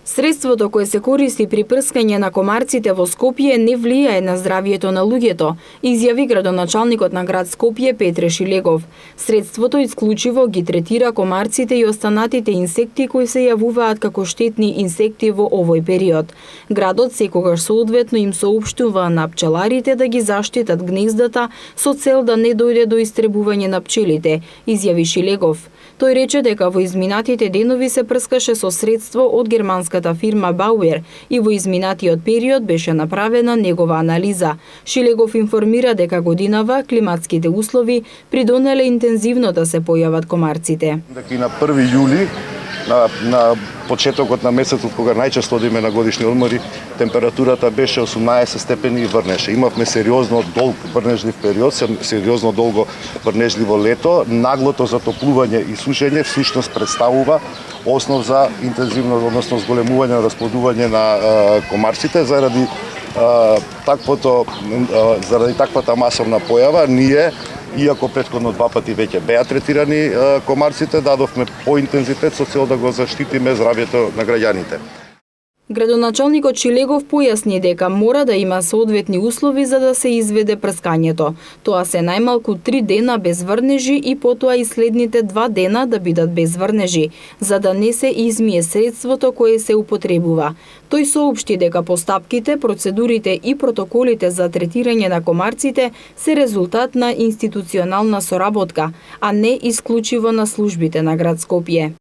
Средството кое се користи при прскање на комарците во Скопје не влијае на здравието на луѓето, изјави градоначалникот на град Скопје Петре Шилегов. Средството исклучиво ги третира комарците и останатите инсекти кои се јавуваат како штетни инсекти во овој период. Градот секогаш соодветно им соопштува на пчеларите да ги заштитат гнездата со цел да не дојде до истребување на пчелите, изјави Шилегов. Тој рече дека во изминатите денови се прскаше со средство од германската фирма Бауер и во изминатиот период беше направена негова анализа. Шилегов информира дека годинава климатските услови придонеле интензивно да се појават комарците. Дека и на 1 јули, на почетокот на месецот кога најчесто одиме на годишни одмори, температурата беше 18 степени и врнеше. Имавме сериозно долг врнежлив период, сериозно долго врнежливо лето. Наглото затоплување и сушење всушност представува основ за интензивно, односно зголемување на расплодување на комарците заради таквата масовна појава. Ние, иако претходно 2 пати веќе беа третирани комарците, дадовме по интензитет со цел да го заштитиме здравјето на граѓаните. Градоначалникот Шилегов појасни дека мора да има соодветни услови за да се изведе прскањето. Тоа се најмалку 3 дена без врнежи и потоа и следните 2 дена да бидат без врнежи, за да не се измие средството кое се употребува. Тој соопшти дека постапките, процедурите и протоколите за третирање на комарците се резултат на институционална соработка, а не исклучиво на службите на град Скопје.